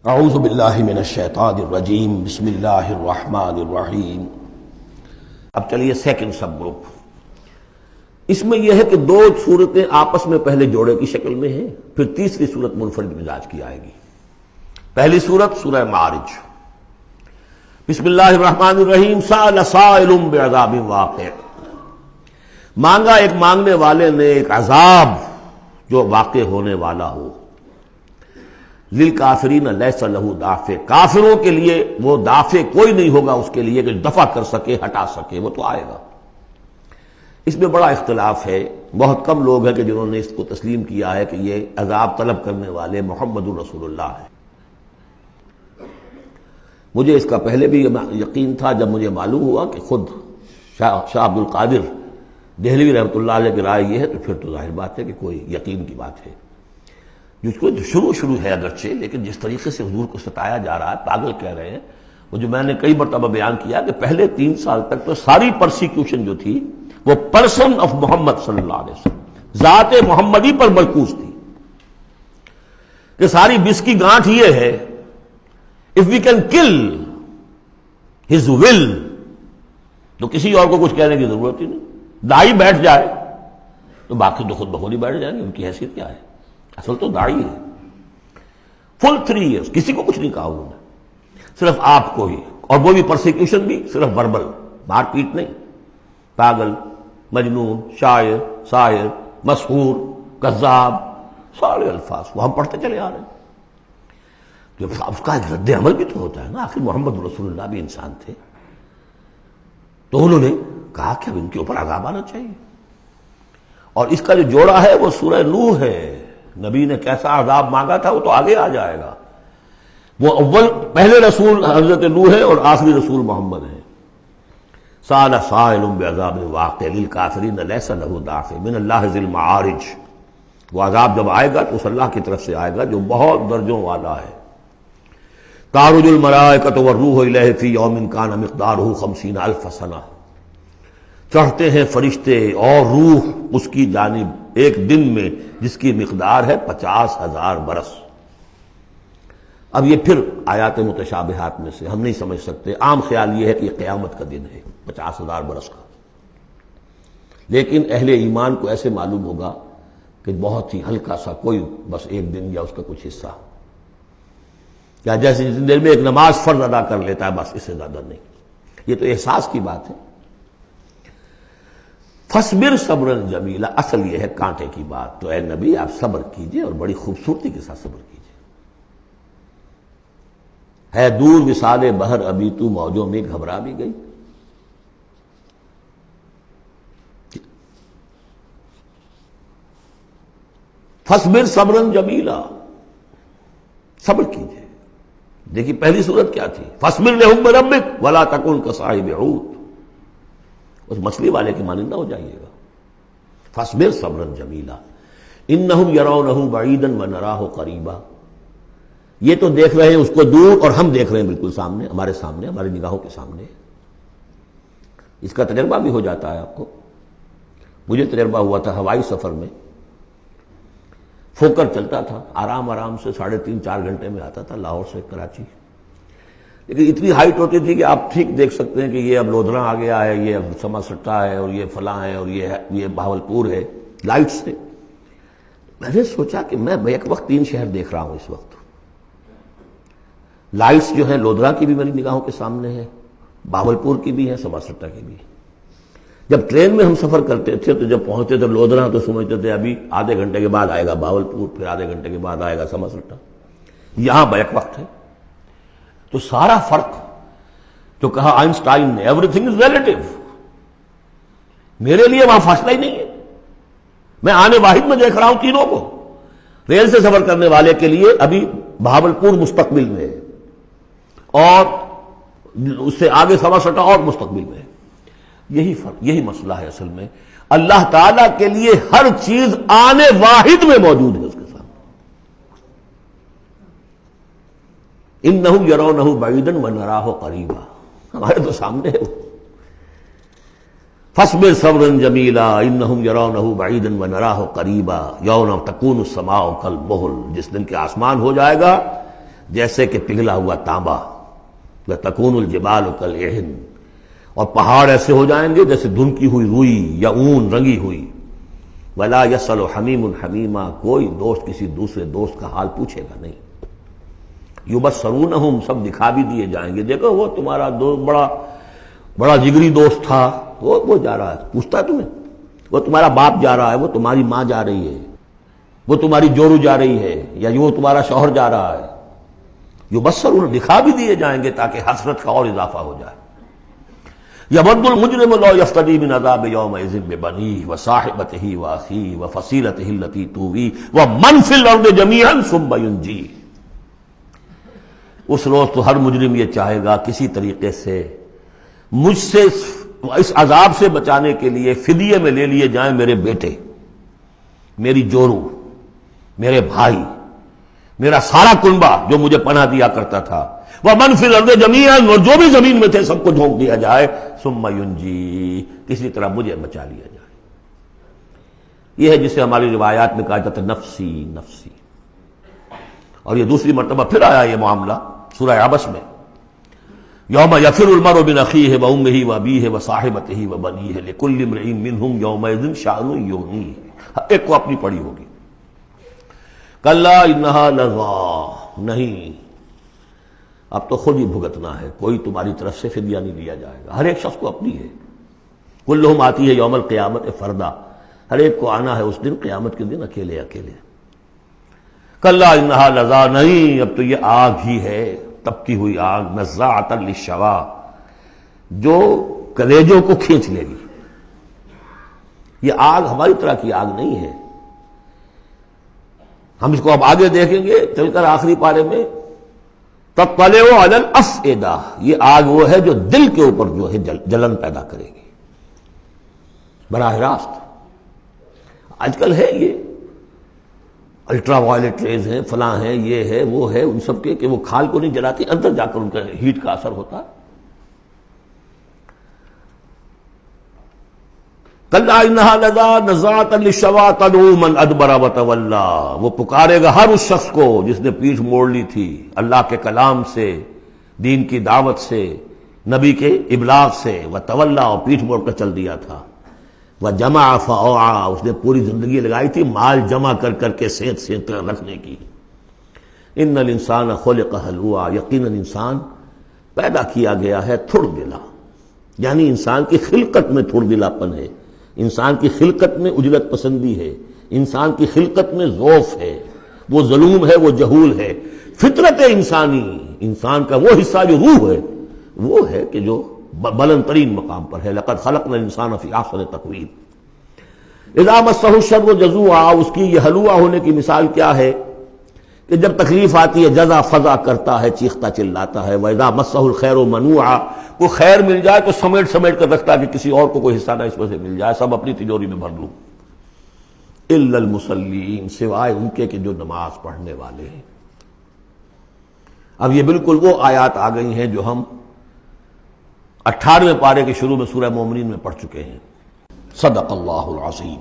اعوذ باللہ من الشیطان الرجیم بسم اللہ الرحمن الرحیم۔ اب چلیے سیکنڈ سب گروپ، اس میں یہ ہے کہ دو صورتیں آپس میں پہلے جوڑے کی شکل میں ہیں، پھر تیسری صورت منفرد مزاج کی آئے گی۔ پہلی صورت سورہ معارج، بسم اللہ الرحمن الرحیم۔ سأل سائل بعذاب واقع، مانگا ایک مانگنے والے نے ایک عذاب جو واقع ہونے والا ہو۔ للکافرین لیس لہ دافع، کافروں کے لیے وہ دافع کوئی نہیں ہوگا اس کے لیے کہ دفع کر سکے، ہٹا سکے، وہ تو آئے گا۔ اس میں بڑا اختلاف ہے، بہت کم لوگ ہیں کہ جنہوں نے اس کو تسلیم کیا ہے کہ یہ عذاب طلب کرنے والے محمد الرسول اللہ ہیں۔ مجھے اس کا پہلے بھی یقین تھا، جب مجھے معلوم ہوا کہ خود شاہ عبد القادر دہلوی رحمۃ اللہ علیہ کی رائے یہ ہے، تو پھر تو ظاہر بات ہے کہ کوئی یقین کی بات ہے، جس کو شروع ہے اگرچہ، لیکن جس طریقے سے حضور کو ستایا جا رہا ہے، پاگل کہہ رہے ہیں۔ وہ جو میں نے کئی مرتبہ بیان کیا کہ پہلے 3 سال تک تو ساری پرسیکیوشن جو تھی وہ پرسن آف محمد صلی اللہ علیہ وسلم، ذات محمدی پر مرکوز تھی، کہ ساری بس کی گانٹھ یہ ہے if we can kill his will تو کسی اور کو کچھ کہنے کی ضرورت ہی نہیں۔ داعی بیٹھ جائے تو باقی تو خود بخود ہی بیٹھ جائیں گے، ان کی حیثیت کیا ہے؟ اصل تو داعی ہے۔ فل 3 ایئرس کسی کو کچھ نہیں کہا انہوں نے، صرف آپ کو ہی، اور وہ بھی پرسیکیوشن بھی صرف وربل، مار پیٹ نہیں۔ پاگل، مجنون، شاعر، ساحر، مسحور، کذاب، سارے الفاظ وہ ہم پڑھتے چلے آ رہے ہیں۔ جب اس کا رد عمل بھی تو ہوتا ہے نا، آخر محمد رسول اللہ بھی انسان تھے، تو انہوں نے کہا کہ اب ان کے اوپر عذاب آنا چاہیے۔ اور اس کا جو جوڑا ہے وہ سورہ نوح ہے۔ نبی نے کیسا عذاب مانگا تھا وہ تو آگے آ جائے گا۔ وہ پہلے رسول حضرت نوح ہے اور آخری رسول محمد ہے۔ سأل سائل بعذاب واقع للکافرین لیس لہ دافع من اللہ ذی المعارج، وہ عذاب جب آئے گا تو اس اللہ کی طرف سے آئے گا جو بہت درجوں والا ہے۔ تعرج الملائکۃ والروح الیہ فی یوم کان مقدارہ 50,000 سنہ، چڑھتے ہیں فرشتے اور روح اس کی جانب ایک دن میں جس کی مقدار ہے 50,000 برس۔ اب یہ پھر آیات متشابہات میں سے ہم نہیں سمجھ سکتے، عام خیال یہ ہے کہ یہ قیامت کا دن ہے 50,000 برس کا، لیکن اہل ایمان کو ایسے معلوم ہوگا کہ بہت ہی ہلکا سا، کوئی بس ایک دن یا اس کا کچھ حصہ، یا جیسے جتنی دیر میں ایک نماز فرض ادا کر لیتا ہے بس، اس سے زیادہ نہیں۔ یہ تو احساس کی بات ہے۔ فَاصْبِرْ صبرا جمیلا، اصل یہ ہے کانٹے کی بات، تو اے نبی آپ صبر کیجئے اور بڑی خوبصورتی کے ساتھ صبر کیجئے۔ ہے دور وصال بحر ابھی تو موجوں میں گھبرا بھی گئی۔ فَاصْبِرْ صبرا جمیلا، صبر کیجئے۔ دیکھیے پہلی صورت کیا تھی؟ فَاصْبِرْ لِحُکْمِ رَبِّكَ وَلَا تَكُنْ كَصَاحِبِ حوت، اس مچھلی والے کی مانندہ ہو جائیے گا۔ فَاصْبِرْ صَبْرًا جَمِيلًا إِنَّهُمْ يَرَوْنَهُ بَعِيدًا وَنَرَاهُ قَرِيبًا، یہ تو دیکھ رہے ہیں اس کو دور اور ہم دیکھ رہے ہیں بالکل سامنے، ہمارے سامنے، ہماری نگاہوں کے سامنے۔ اس کا تجربہ بھی ہو جاتا ہے آپ کو۔ مجھے تجربہ ہوا تھا ہوائی سفر میں، فوکر چلتا تھا، آرام سے 3.5-4 گھنٹے میں آتا تھا لاہور سے کراچی، لیکن اتنی ہائٹ ہوتی تھی کہ آپ ٹھیک دیکھ سکتے ہیں کہ یہ اب لودھرا آ گیا ہے، یہ اب سما سٹا ہے، اور یہ فلاں ہے، اور یہ بہاولپور ہے، لائٹ سے۔ میں نے سوچا کہ میں ایک وقت 3 شہر دیکھ رہا ہوں اس وقت۔ لائٹس جو ہیں لودھرا کی بھی میری نگاہوں کے سامنے ہے، بہاولپور کی بھی ہے، سما سٹا کی بھی ہے۔ جب ٹرین میں ہم سفر کرتے تھے تو جب پہنچتے تھے لودھرا تو سمجھتے تھے ابھی آدھے گھنٹے کے بعد آئے گا بہاولپور، پھر آدھے گھنٹے کے بعد آئے گا سما سٹا۔ یہاں بیک وقت ہے، تو سارا فرق جو کہا آئنسٹائن نے، ایوری تھنگ از ریلیٹو، میرے لیے وہاں فاصلہ ہی نہیں ہے۔ میں آنے واحد میں دیکھ رہا ہوں تینوں کو۔ ریل سے سفر کرنے والے کے لیے ابھی بہاولپور مستقبل میں ہے، اور اس سے آگے سما سٹا اور مستقبل میں ہے۔ یہی فرق، یہی مسئلہ ہے اصل میں۔ اللہ تعالیٰ کے لیے ہر چیز آنے واحد میں موجود ہے اس کے سامنے۔ انہم یرونہ بعیدا ونراہ قریبا، ہمارے تو سامنے ہے۔ فاصبر صبرا جمیلا انہم یرونہ بعیدا ونراہ قریبا یوم تکون السماء کالمہل، جس دن کہ آسمان ہو جائے گا جیسے کہ پگھلا ہوا تانبا، وَتَكُونُ الْجِبَالُ كَالْعِهْنِ، اور پہاڑ ایسے ہو جائیں گے جیسے دھنکی ہوئی روئی یا اون رنگی ہوئی۔ وَلَا يَسْأَلُ حَمِيمٌ حَمِيمًا، کوئی دوست کسی دوسرے دوست کا حال پوچھے گا نہیں۔ يُبَصَّرُونَهُمْ، سب دکھا بھی دیے جائیں گے، دیکھو وہ تمہارا دوست بڑا جگری دوست تھا، وہ جا رہا ہے، پوچھتا ہے تمہیں؟ وہ تمہارا باپ جا رہا ہے، وہ تمہاری ماں جا رہی ہے، وہ تمہاری جورو جا رہی ہے، یا وہ تمہارا شوہر جا رہا ہے۔ یبصرون، دکھا بھی دیے جائیں گے تاکہ حسرت کا اور اضافہ ہو جائے۔ یود المجرم لو یفتدی من عذاب یومئذ ببنیہ وصاحبتہ واخیہ وفصیلتہ التی تؤویہ ومن فی الارض جمیعا ثم ینجیہ، اس روز تو ہر مجرم یہ چاہے گا کسی طریقے سے مجھ سے اس عذاب سے بچانے کے لیے فدیے میں لے لیے جائیں میرے بیٹے، میری جورو، میرے بھائی، میرا سارا کنبہ جو مجھے پناہ دیا کرتا تھا، وَمَنْ فِي الْأَرْضِ جَمِيعًا، اور جو بھی زمین میں تھے سب کو جھونک دیا جائے، ثُمَّ يُنْجِي، کسی طرح مجھے بچا لیا جائے۔ یہ ہے جسے ہماری روایات میں کہا جاتا ہے نفسی نفسی، اور یہ دوسری مرتبہ پھر آیا یہ معاملہ سورہ عبس میں، یوم یفر المرء من اخیہ وامہ وابیہ وصاحبتہ وبنیہ لکل امرئ منہم یومئذ شأن یغنیہ، ایک کو اپنی پڑی ہوگی۔ کلا انہا لظیٰ، نہیں، اب تو خود ہی بھگتنا ہے، کوئی تمہاری طرف سے فدیہ نہیں لیا جائے گا، ہر ایک شخص کو اپنی ہے۔ کلہم آتی ہے یوم القیامت فردا، ہر ایک کو آنا ہے اس دن، قیامت کے دن اکیلے اکیلے۔ کلا انہا لظیٰ، نہیں، اب تو یہ آگ ہی ہے، تپتی ہوئی آگ، نزاعۃ للشوا، جو کلیجوں کو کھینچ لے گی۔ یہ آگ ہماری طرح کی آگ نہیں ہے، ہم اس کو اب آگے دیکھیں گے چل کر آخری پارے میں، تطلع علی الافئدہ، یہ آگ وہ ہے جو دل کے اوپر جو ہے جلن پیدا کرے گی براہ راست۔ آج کل ہے یہ الٹرا وائلٹ ریز ہیں، فلاں ہیں، یہ ہے وہ ہے، ان سب کے کہ وہ کھال کو نہیں جلاتی، اندر جا کر ان کا ہیٹ کا اثر ہوتا ہے۔ کلا انہا لظیٰ نزاعۃ للشوا تدعو من ادبر وتولی، وہ پکارے گا ہر اس شخص کو جس نے پیٹھ موڑ لی تھی اللہ کے کلام سے، دین کی دعوت سے، نبی کے ابلاغ سے، وتولی، اور پیٹھ موڑ کر چل دیا تھا، وجمع فاوعى، اس نے پوری زندگی لگائی تھی مال جمع کر کر کے سینت سینت کر رکھنے کی۔ ان الانسان خلق ہلوعا، یقیناً انسان پیدا کیا گیا ہے تھڑ دلا، یعنی انسان کی خلقت میں تھڑ دلاپن ہے، انسان کی خلقت میں اجلت پسندی ہے، انسان کی خلقت میں ضعف ہے، وہ ظلوم ہے، وہ جہول ہے۔ فطرت انسانی، انسان کا وہ حصہ جو روح ہے، وہ ہے کہ جو بلند ترین مقام پر ہے۔ لقد خلقنا الانسان فی احسن تقویم۔ اذا مسہ الشر جزوعا، اس کی یہ ہلوعا ہونے کی مثال کیا ہے کہ جب تکلیف آتی ہے جزا فضا کرتا ہے، چیختا چلاتا ہے۔ وَإِذَا مَسَّهُ الْخَيْرُ مَنُوعًا، کوئی خیر مل جائے تو سمیٹ سمیٹ کر رکھتا ہے کہ کسی اور کو کوئی حصہ نہ اس میں سے مل جائے، سب اپنی تجوری میں بھر لوں۔ إِلَّا الْمُصَلِّينَ، سوائے ان کے کہ جو نماز پڑھنے والے ہیں۔ اب یہ بالکل وہ آیات آ گئی ہیں جو ہم 18ویں پارے کے شروع میں سورہ مومنین میں پڑھ چکے ہیں۔ صدق اللہ العظیم۔